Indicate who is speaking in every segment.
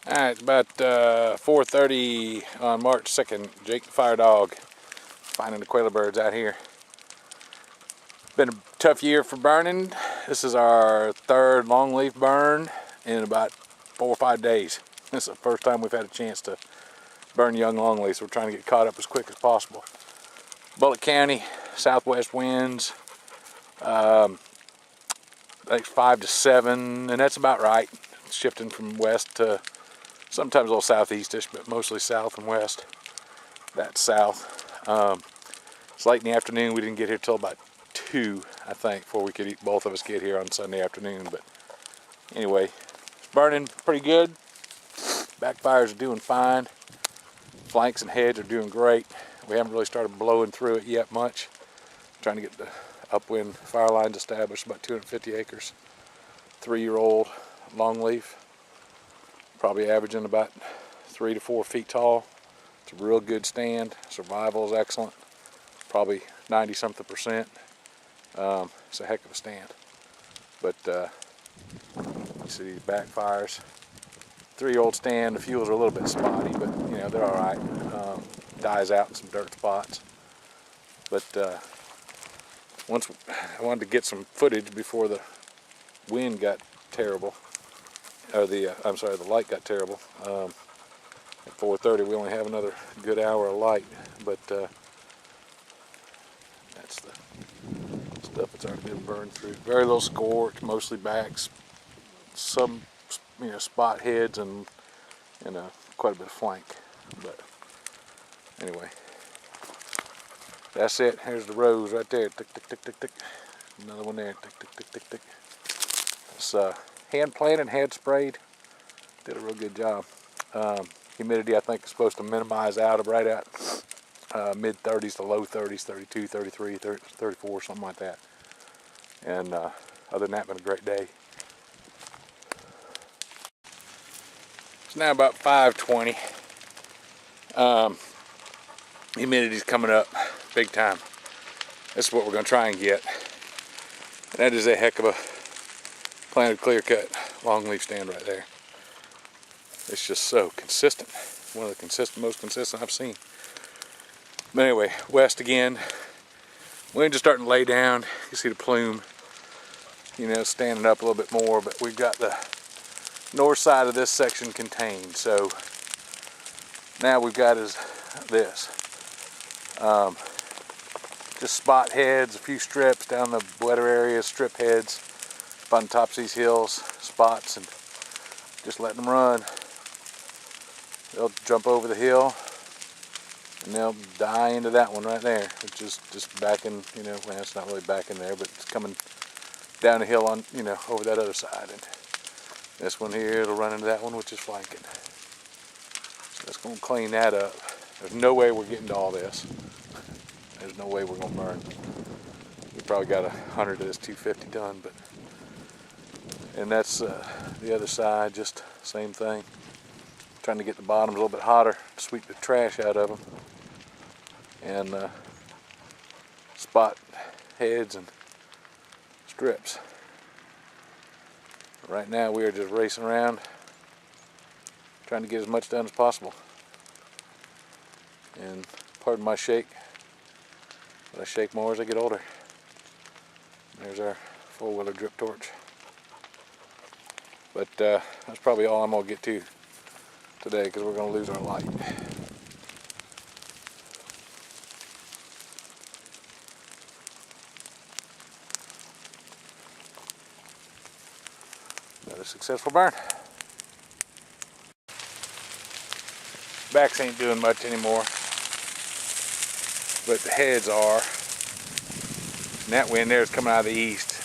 Speaker 1: Alright, it's about 4:30 on March 2nd. Jake the Fire Dog finding the quail birds out here. Been a tough year for burning. This is our third longleaf burn in about 4 or 5 days. This is the first time we've had a chance to burn young longleafs. We're trying to get caught up as quick as possible. Bullitt County, southwest winds, like 5 to 7, and that's about right. It's shifting from west to sometimes a little southeastish, but mostly south and west. That's south. It's late in the afternoon. We didn't get here till about 2, I think, before we could both of us get here on Sunday afternoon. But anyway, it's burning pretty good. Backfires are doing fine. Flanks and heads are doing great. We haven't really started blowing through it yet much. Trying to get the upwind fire lines established. About 250 acres. 3-year-old longleaf. Probably averaging about 3 to 4 feet tall. It's a real good stand. Survival is excellent. Probably 90-something%. It's a heck of a stand. But you see these backfires. 3-year-old stand. The fuels are a little bit spotty, but you know they're all right. Dies out in some dirt spots. But once I wanted to get some footage before the wind got terrible. Or the light got terrible. At 4:30 we only have another good hour of light, but that's the stuff that's already been burned through. Very little scorch, mostly backs, some spot heads, and quite a bit of flank. But anyway, that's it. Here's the rows right there. Tick tick tick tick tick. Another one there. Tick tick tick tick tick. It's hand planted, hand sprayed. Did a real good job. Humidity I think is supposed to minimize out of right at mid 30s to low 30s, 32, 33, 34, something like that. And other than that, been a great day. It's now about 5:20. Humidity's coming up big time. This is what we're going to try and get. And that is a heck of a planted clear cut longleaf stand right there. It's just so consistent. One of the most consistent I've seen. But anyway, west again. Wind just starting to lay down. You see the plume, standing up a little bit more, but we've got the north side of this section contained. So now we've got is this. Just spot heads, a few strips down the wetter areas, strip heads up on tops of these hills, spots, and just letting them run. They'll jump over the hill and they'll die into that one right there, which is just backing, well, it's not really back in there, but it's coming down the hill on, over that other side. And this one here, it'll run into that one, which is flanking. So that's going to clean that up. There's no way we're getting to all this. There's no way we're going to burn. We probably got 100 of this 250 done, but, and that's the other side, just same thing. Trying to get the bottoms a little bit hotter to sweep the trash out of them. And spot heads and strips. Right now we are just racing around trying to get as much done as possible. And pardon my shake, but I shake more as I get older. There's our 4-wheeler drip torch. But that's probably all I'm going to get to today, because we're going to lose our light. Another successful burn. Backs ain't doing much anymore, but the heads are. And that wind there is coming out of the east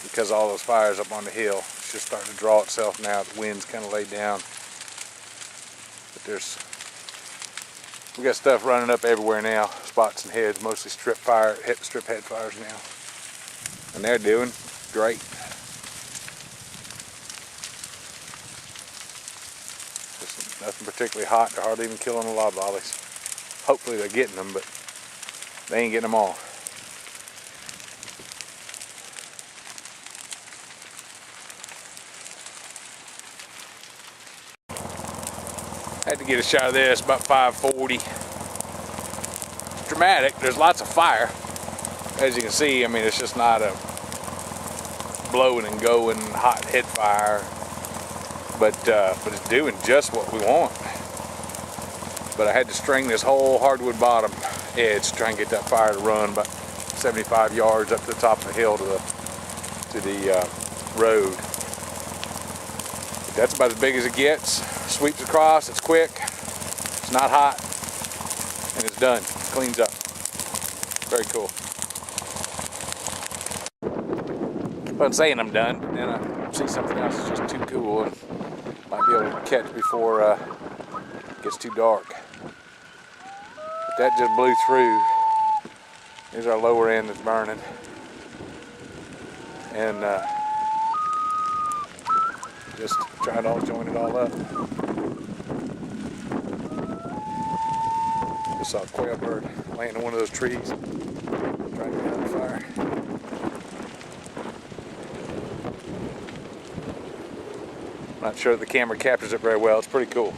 Speaker 1: because all those fires up on the hill. It's just starting to draw itself now. The wind's kind of laid down. But we got stuff running up everywhere now. Spots and heads, mostly strip head fires now. And they're doing great. Just nothing particularly hot. They're hardly even killing the loblollies. Hopefully they're getting them, but they ain't getting them all. had to get a shot of this, about 540. Dramatic, there's lots of fire. As you can see, I mean, it's just not a blowing and going hot head fire, but it's doing just what we want. But I had to string this whole hardwood bottom edge to try and get that fire to run about 75 yards up to the top of the hill to the road. But that's about as big as it gets. Sweeps across, it's quick, it's not hot, and it's done. Cleans up. Very cool. I'm saying I'm done, but then I see something else that's just too cool and might be able to catch before it gets too dark. But that just blew through. Here's our lower end that's burning. And just try to join it all up. Just saw a quail bird laying in one of those trees, trying to get on fire. Not sure the camera captures it very well. It's pretty cool.